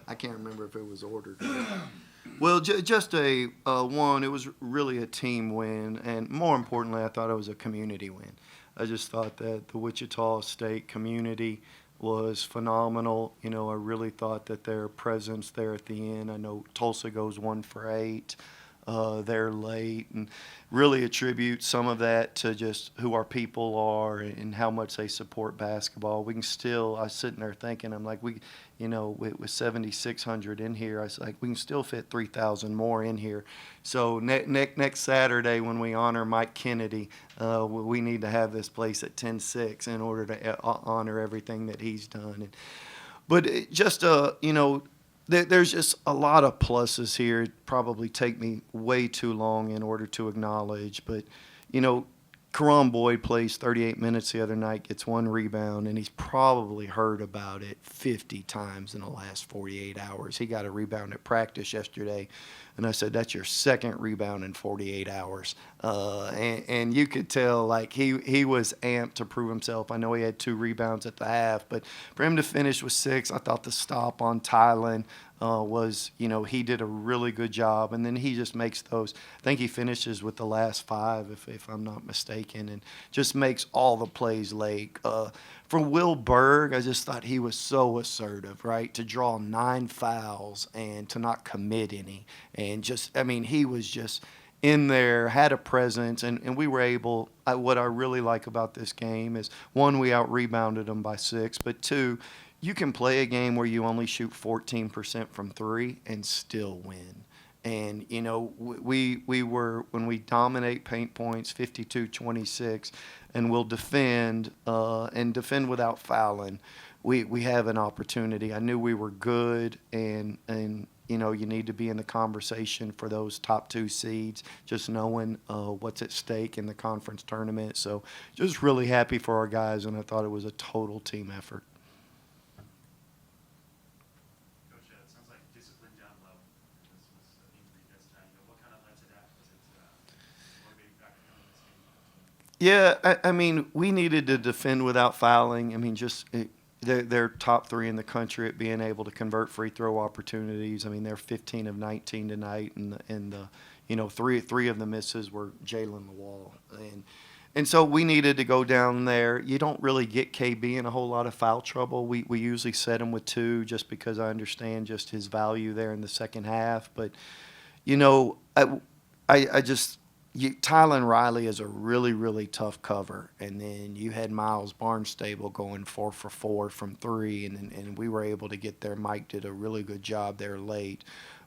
I can't remember if it was ordered. Well, just a one. It was really a team win, and more importantly, I thought it was a community win. I just thought that the Wichita State community was phenomenal. I really thought that their presence there at the end. I know Tulsa goes 1 for 8. They're late, and really attribute some of that to just who our people are and how much they support basketball. We can still, I was sitting there thinking, I'm like, with 7,600 in here, I was like, we can still fit 3,000 more in here. So next Saturday when we honor Mike Kennedy, we need to have this place at 10-6 in order to honor everything that he's done. But there's just a lot of pluses here. It'd probably take me way too long in order to acknowledge. But, Karan Boyd plays 38 minutes the other night, gets 1 rebound, and he's probably heard about it 50 times in the last 48 hours. He got a rebound at practice yesterday, and I said, that's your second rebound in 48 hours. And you could tell, like, he was amped to prove himself. I know he had 2 rebounds at the half, but for him to finish with 6, I thought the stop on Tylen was, he did a really good job. And then he just makes those, I think he finishes with the last 5, if I'm not mistaken, and just makes all the plays late. For Will Berg, I just thought he was so assertive, right, to draw 9 fouls and to not commit any. And he was just in there, had a presence, and we were able, what I really like about this game is, 1, we out-rebounded them by 6, but 2, you can play a game where you only shoot 14% from 3 and still win. And, we were, when we dominate paint points, 52-26, and we'll defend and defend without fouling, we have an opportunity. I knew we were good, and you need to be in the conversation for those top 2 seeds, just knowing what's at stake in the conference tournament. So just really happy for our guys, and I thought it was a total team effort. Yeah, we needed to defend without fouling. They're top 3 in the country at being able to convert free throw opportunities. They're 15 of 19 tonight, and three of the misses were Jalen Lawal. And so we needed to go down there. You don't really get KB in a whole lot of foul trouble. We usually set him with 2 just because I understand just his value there in the second half. But, Tylen Riley is a really, really tough cover. And then you had Miles Barnstable going 4 for 4 from 3, and we were able to get there. Mike did a really good job there late.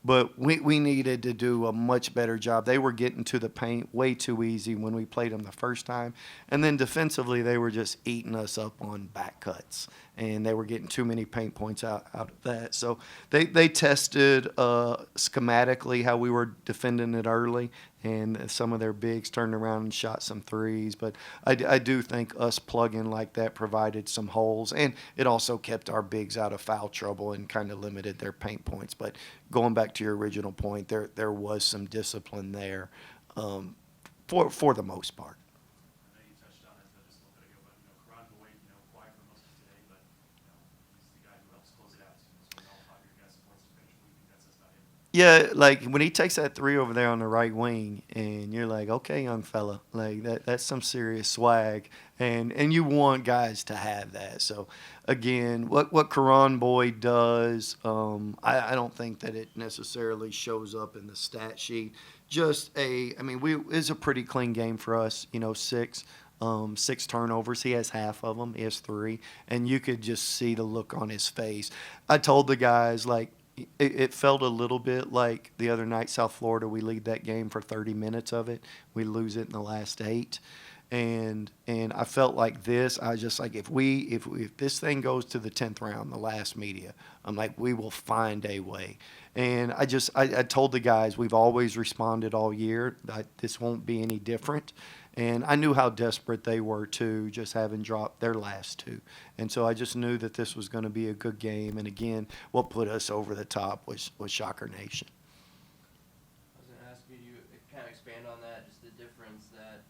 But we needed to do a much better job. They were getting to the paint way too easy when we played them the first time. And then defensively, they were just eating us up on back cuts. And they were getting too many paint points out of that. So they tested schematically how we were defending it early. And some of their bigs turned around and shot some threes. But I do think us plugging like that provided some holes. And it also kept our bigs out of foul trouble and kind of limited their paint points. But going back to your original point, there was some discipline there for the most part. Yeah, like when he takes that 3 over there on the right wing, and you're like, okay, young fella, like that's some serious swag, and you want guys to have that. So, again, what Karan Boyd does, I don't think that it necessarily shows up in the stat sheet. Just it's a pretty clean game for us. 6 turnovers. He has half of them. He has 3, and you could just see the look on his face. I told the guys, like, it felt a little bit like the other night, South Florida. We lead that game for 30 minutes of it. We lose it in the last 8. And I felt like this. I was just like, if this thing goes to the 10th round, the last media, I'm like, we will find a way. And I told the guys, we've always responded all year. This won't be any different. And I knew how desperate they were, too, just having dropped their last 2. And so I just knew that this was going to be a good game. And, again, what put us over the top was Shocker Nation. I was going to ask you kind of expand on that, just the difference that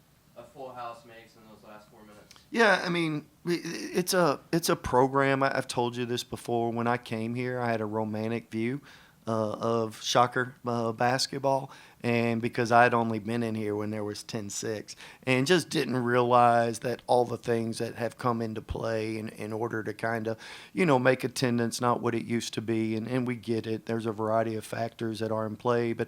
a full house makes in those last 4 minutes. Yeah, I mean, it's a program. I've told you this before. When I came here, I had a romantic view of Shocker basketball, and because I'd only been in here when there was 10-6, and just didn't realize that all the things that have come into play in order to kind of, make attendance not what it used to be, and we get it. There's a variety of factors that are in play, but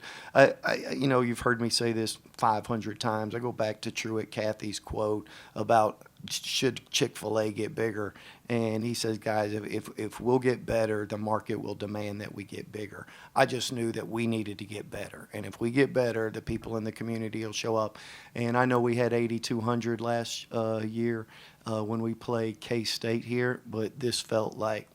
you've heard me say this 500 times. I go back to Truett Cathy's quote about should Chick-fil-A get bigger? And he says, guys, if we'll get better, the market will demand that we get bigger. I just knew that we needed to get better. And if we get better, the people in the community will show up. And I know we had 8,200 last year when we played K-State here, but this felt like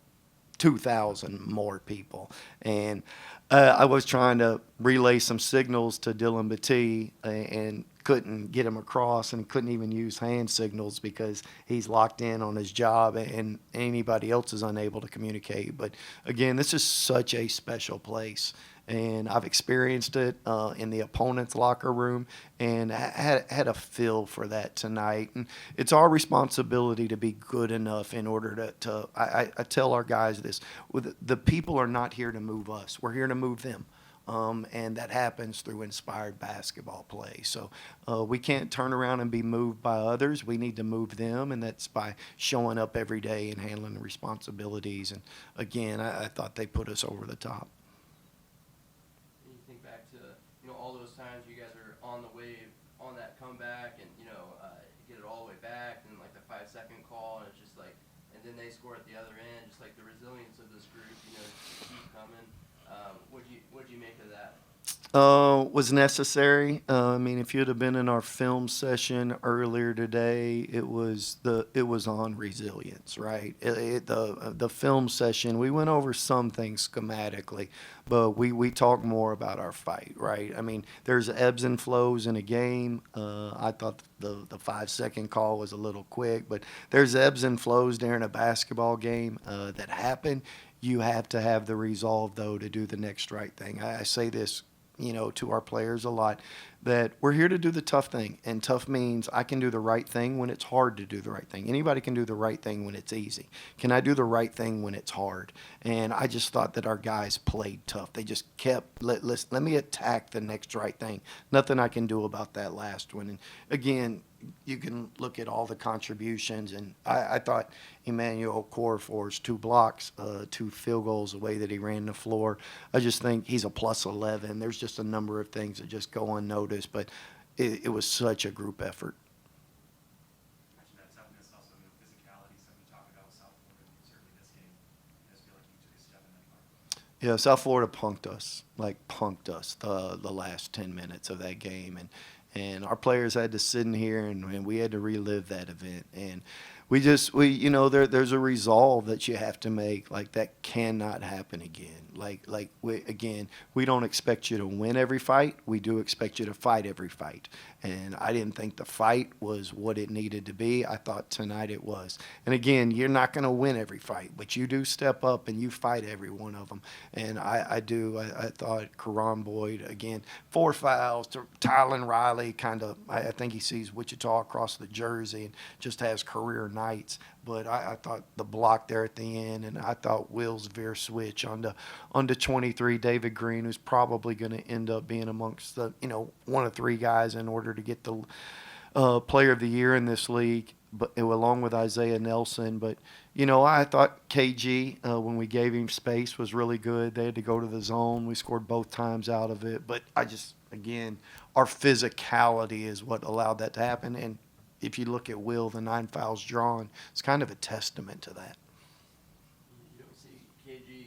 2,000 more people. And I was trying to relay some signals to Dylan Batee and couldn't get him across, and couldn't even use hand signals because he's locked in on his job and anybody else is unable to communicate. But again, this is such a special place. And I've experienced it in the opponent's locker room, and had a feel for that tonight. And it's our responsibility to be good enough in order I tell our guys this: the people are not here to move us; we're here to move them. And that happens through inspired basketball play. So we can't turn around and be moved by others. We need to move them, and that's by showing up every day and handling the responsibilities. And again, I thought they put us over the top. And you think back to, all those times you guys are on the wave, on that comeback, and, get it all the way back, and like the 5-second call, and it's just like, and then they score at the other end, just like the resilience of this group, to keep coming. What'd you make of that? Was necessary. I mean, if you'd have been in our film session earlier today, it was on resilience, right? The film session, we went over some things schematically, but we talked more about our fight, right? I mean, there's ebbs and flows in a game. I thought the 5-second call was a little quick, but there's ebbs and flows during a basketball game that happen. You have to have the resolve, though, to do the next right thing. I say this, to our players a lot, that we're here to do the tough thing. And tough means I can do the right thing when it's hard to do the right thing. Anybody can do the right thing when it's easy. Can I do the right thing when it's hard? And I just thought that our guys played tough. They just kept, let me attack the next right thing. Nothing I can do about that last one. And again, you can look at all the contributions, and I thought Emmanuel Okorafor's 2 blocks, 2 field goals, the way that he ran the floor, I just think he's a plus 11. There's just a number of things that just go unnoticed, but it was such a group effort. You mentioned that toughness, also physicality, something you talked about with South Florida, and certainly this game. You guys feel like you took a step in that regard? Yeah, South Florida punked us the last 10 minutes of that game, and our players had to sit in here and we had to relive that event. And there's a resolve that you have to make, like that cannot happen again. We don't expect you to win every fight. We do expect you to fight every fight. And I didn't think the fight was what it needed to be. I thought tonight it was. And again, you're not going to win every fight, but you do step up and you fight every one of them. And I thought Karan Boyd, again, 4 fouls. Tylen Riley I think he sees Wichita across the jersey and just has career nights. But I thought the block there at the end, and I thought Will's veer switch on the 23, David Green, who's probably going to end up being amongst the, one of 3 guys in order to get the player of the year in this league, but along with Isaiah Nelson. But, I thought KG, when we gave him space, was really good. They had to go to the zone. We scored both times out of it. But again, our physicality is what allowed that to happen. And if you look at Will, the 9 fouls drawn, it's kind of a testament to that. You don't see KG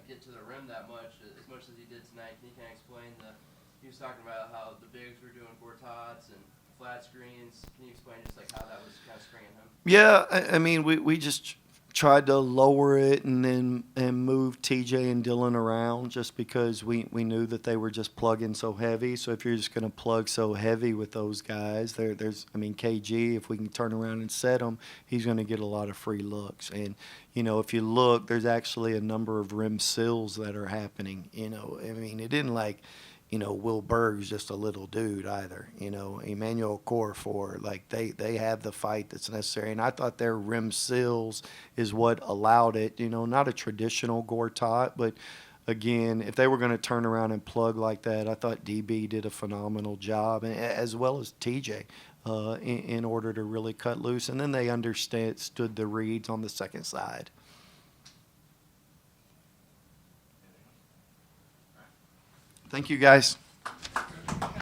get to the rim that much as he did tonight. Can you kind of explain he was talking about how the bigs were doing Gortats and flat screens. Can you explain just like how that was kind of springing him? Yeah, I mean, we just tried to lower it and move TJ and Dylan around just because we knew that they were just plugging so heavy. So if you're just going to plug so heavy with those guys, KG, if we can turn around and set him, he's going to get a lot of free looks. And, if you look, there's actually a number of rim seals that are happening. I mean, it didn't Will Berg's just a little dude either. Emmanuel Okorafor, like they have the fight that's necessary. And I thought their rim seals is what allowed it. Not a traditional Gortat, but again, if they were going to turn around and plug like that, I thought DB did a phenomenal job, as well as TJ, in order to really cut loose. And then they understood the reads on the second side. Thank you, guys.